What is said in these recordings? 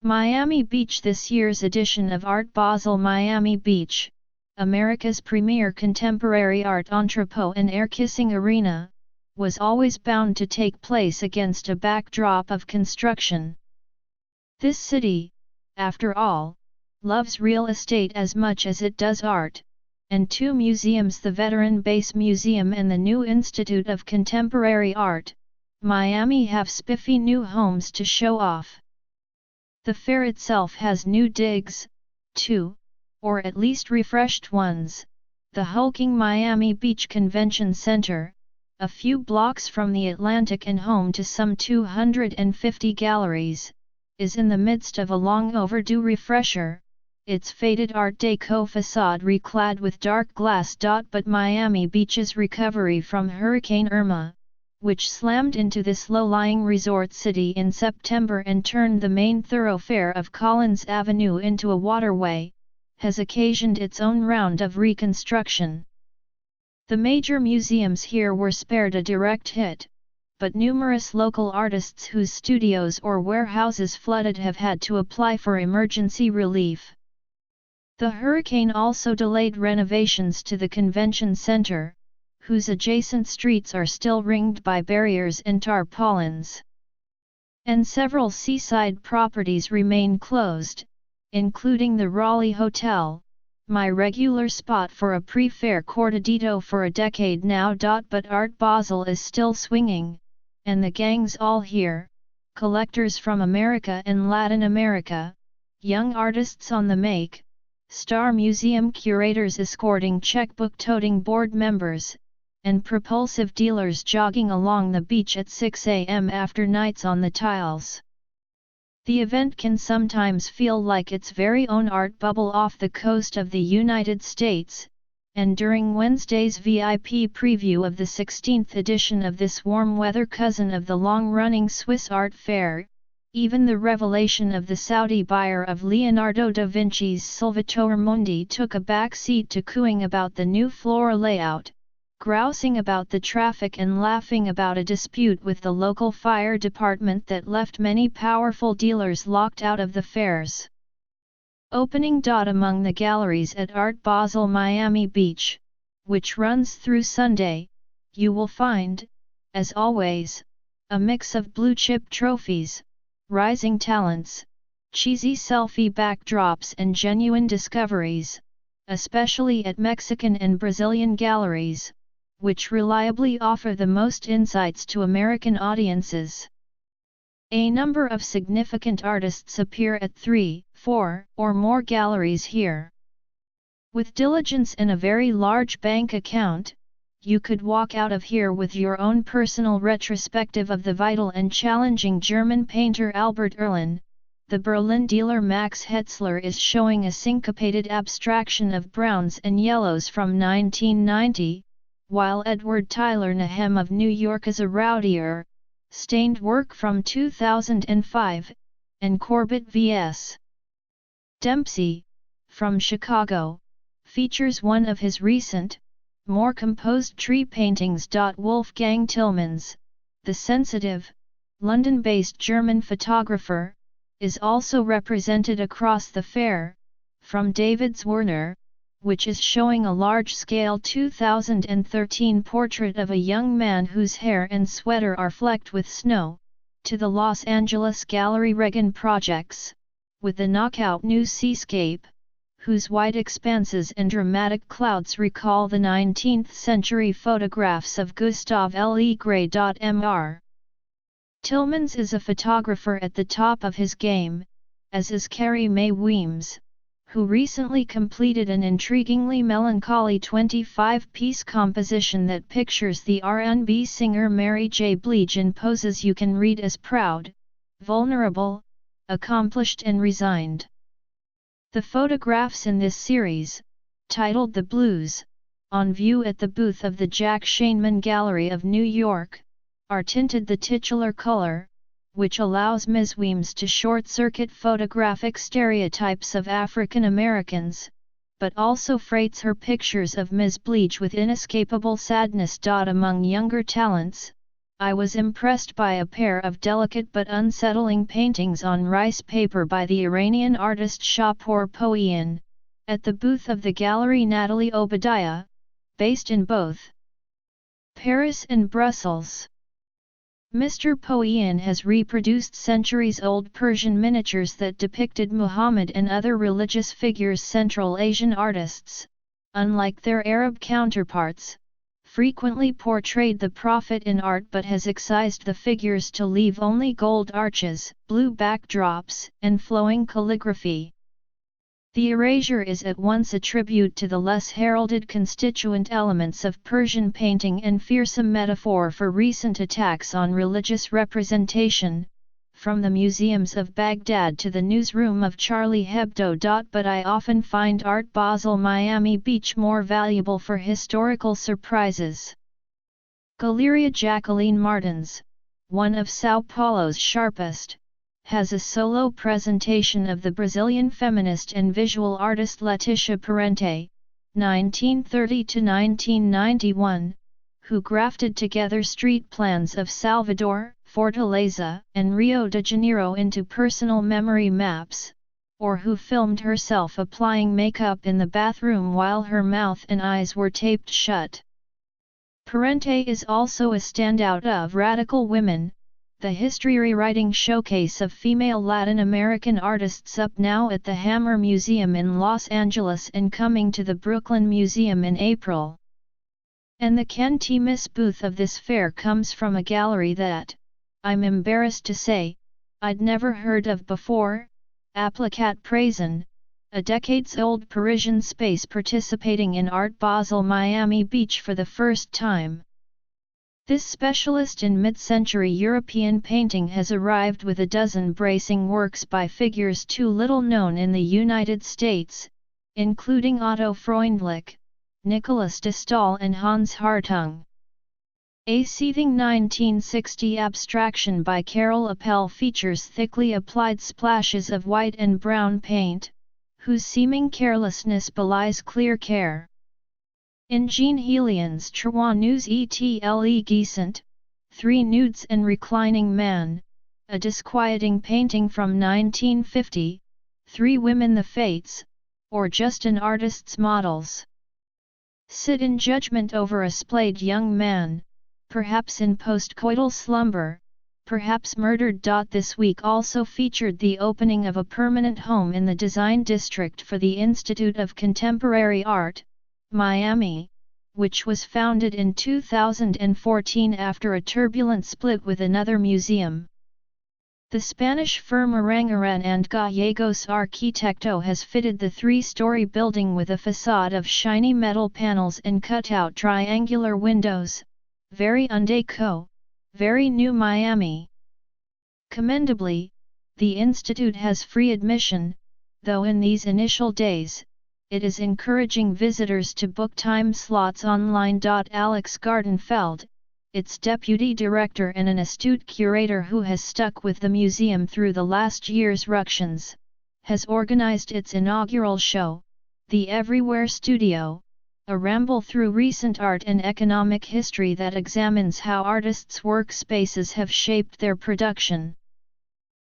Miami Beach. This year's edition of Art Basel Miami Beach, America's premier contemporary art entrepot and air-kissing arena, was always bound to take place against a backdrop of construction. This city, after all, loves real estate as much as it does art, and two museums, the Veteran Base Museum and the New Institute of Contemporary Art, Miami, have spiffy new homes to show off. The fair itself has new digs, too, or at least refreshed ones. The hulking Miami Beach Convention Center, a few blocks from the Atlantic and home to some 250 galleries, is in the midst of a long overdue refresher, its faded Art Deco facade reclad with dark glass. But Miami Beach's recovery from Hurricane Irma, which slammed into this low-lying resort city in September and turned the main thoroughfare of Collins Avenue into a waterway, has occasioned its own round of reconstruction. The major museums here were spared a direct hit, but numerous local artists whose studios or warehouses flooded have had to apply for emergency relief. The hurricane also delayed renovations to the convention center, whose adjacent streets are still ringed by barriers and tarpaulins. And several seaside properties remain closed, including the Raleigh Hotel, my regular spot for a pre-fair cortadito for a decade now. But Art Basel is still swinging, and the gang's all here, collectors from America and Latin America, young artists on the make, star museum curators escorting checkbook-toting board members, and propulsive dealers jogging along the beach at 6 a.m. after nights on the tiles. The event can sometimes feel like its very own art bubble off the coast of the United States, and during Wednesday's VIP preview of the 16th edition of this warm-weather cousin of the long-running Swiss Art Fair, even the revelation of the Saudi buyer of Leonardo da Vinci's Salvatore Mundi took a back seat to cooing about the new floor layout, grousing about the traffic and laughing about a dispute with the local fire department that left many powerful dealers locked out of the fairs. Opening. Among the galleries at Art Basel Miami Beach, which runs through Sunday, you will find, as always, a mix of blue-chip trophies, rising talents, cheesy selfie backdrops and genuine discoveries, especially at Mexican and Brazilian galleries, which reliably offer the most insights to American audiences. A number of significant artists appear at 3, 4, or more galleries here. With diligence and a very large bank account, you could walk out of here with your own personal retrospective of the vital and challenging German painter Albert Erlen. The Berlin dealer Max Hetzler is showing a syncopated abstraction of browns and yellows from 1990, while Edward Tyler Nahem of New York is a rowdier, stained work from 2005, and Corbett V.S. Dempsey, from Chicago, features one of his recent, more composed tree paintings. Wolfgang Tillmans, the sensitive, London-based German photographer, is also represented across the fair, from David's Werner, which is showing a large-scale 2013 portrait of a young man whose hair and sweater are flecked with snow, to the Los Angeles Gallery Reagan projects, with the knockout new seascape, whose wide expanses and dramatic clouds recall the 19th-century photographs of Gustave Legray. Mr. Tillmans is a photographer at the top of his game, as is Carrie Mae Weems, who recently completed an intriguingly melancholy 25-piece composition that pictures the R&B singer Mary J. Blige in poses you can read as proud, vulnerable, accomplished and resigned. The photographs in this series, titled The Blues, on view at the booth of the Jack Shainman Gallery of New York, are tinted the titular color, which allows Ms. Weems to short-circuit photographic stereotypes of African Americans, but also freights her pictures of Ms. Blige with inescapable sadness. Among younger talents, I was impressed by a pair of delicate but unsettling paintings on rice paper by the Iranian artist Shahpour Poiyan, at the booth of the Gallery Natalie Obadiah, based in both Paris and Brussels. Mr. Poiyan has reproduced centuries-old Persian miniatures that depicted Muhammad and other religious figures. Central Asian artists, unlike their Arab counterparts, frequently portrayed the Prophet in art but has excised the figures to leave only gold arches, blue backdrops, and flowing calligraphy. The erasure is at once a tribute to the less heralded constituent elements of Persian painting and fearsome metaphor for recent attacks on religious representation, from the museums of Baghdad to the newsroom of Charlie Hebdo. But I often find Art Basel Miami Beach more valuable for historical surprises. Galeria Jacqueline Martins, one of São Paulo's sharpest, has a solo presentation of the Brazilian feminist and visual artist Letícia Parente, 1930–1991, who grafted together street plans of Salvador, Fortaleza, and Rio de Janeiro into personal memory maps, or who filmed herself applying makeup in the bathroom while her mouth and eyes were taped shut. Parente is also a standout of Radical Women, the history rewriting showcase of female Latin American artists, up now at the Hammer Museum in Los Angeles and coming to the Brooklyn Museum in April. And the Can't Miss booth of this fair comes from a gallery that, I'm embarrassed to say, I'd never heard of before, Applicat Prazen, a decades-old Parisian space participating in Art Basel Miami Beach for the first time. This specialist in mid-century European painting has arrived with a dozen bracing works by figures too little known in the United States, including Otto Freundlich, Nicolas de Stael and Hans Hartung. A seething 1960 abstraction by Carol Appel features thickly applied splashes of white and brown paint, whose seeming carelessness belies clear care. In Jean Helian's Trois Nus et l'Eglissant, Three Nudes and Reclining Man, a disquieting painting from 1950, Three Women the Fates, or just an artist's models sit in judgment over a splayed young man, perhaps in postcoital slumber, perhaps murdered. This week also featured the opening of a permanent home in the design district for the Institute of Contemporary Art, Miami, which was founded in 2014 after a turbulent split with another museum. The Spanish firm Aranguren and Gallegos Arquitecto has fitted the three-story building with a facade of shiny metal panels and cut-out triangular windows, very Art Deco, very new Miami. Commendably, the Institute has free admission, though in these initial days, it is encouraging visitors to book time slots online. Alex Gartenfeld, its deputy director and an astute curator who has stuck with the museum through the last year's ructions, has organized its inaugural show, The Everywhere Studio, a ramble through recent art and economic history that examines how artists' workspaces have shaped their production.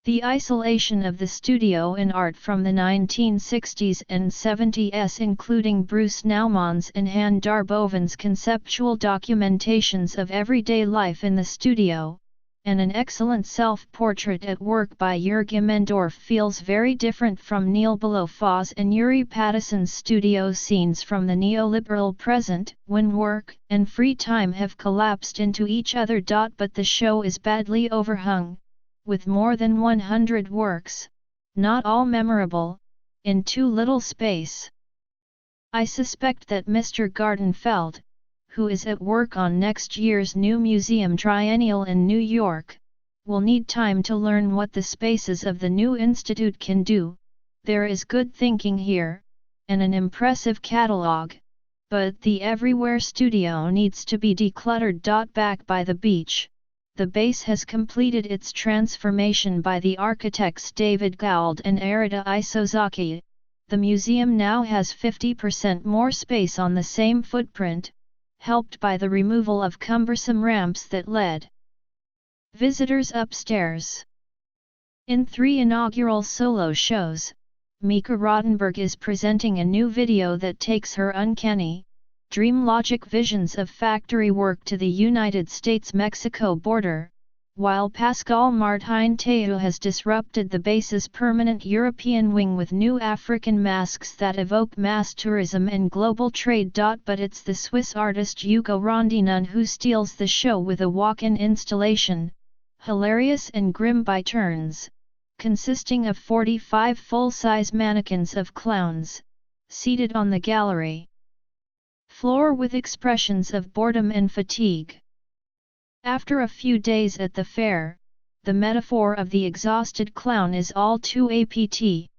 The isolation of the studio in art from the 1960s and 70s, including Bruce Naumann's and Han Darboven's conceptual documentations of everyday life in the studio, and an excellent self-portrait at work by Jürgen Mendorf, feels very different from Neil Belofa's and Yuri Pattison's studio scenes from the neoliberal present, when work and free time have collapsed into each other. But the show is badly overhung, with more than 100 works, not all memorable, in too little space. I suspect that Mr. Gartenfeld, who is at work on next year's new museum triennial in New York, will need time to learn what the spaces of the new institute can do. There is good thinking here, and an impressive catalogue, but the Everywhere Studio needs to be decluttered. Back by the beach, the base has completed its transformation by the architects David Gould and Arita Isozaki. The museum now has 50% more space on the same footprint, helped by the removal of cumbersome ramps that led Visitors upstairs. In 3 inaugural solo shows, Mika Rottenberg is presenting a new video that takes her uncanny, dream-logic visions of factory work to the United States-Mexico border, while Pascal Martin Teu has disrupted the base's permanent European wing with new African masks that evoke mass tourism and global trade. But it's the Swiss artist Hugo Rondinun who steals the show with a walk-in installation, hilarious and grim by turns, consisting of 45 full-size mannequins of clowns, seated on the gallery floor with expressions of boredom and fatigue. After a few days at the fair, the metaphor of the exhausted clown is all too apt.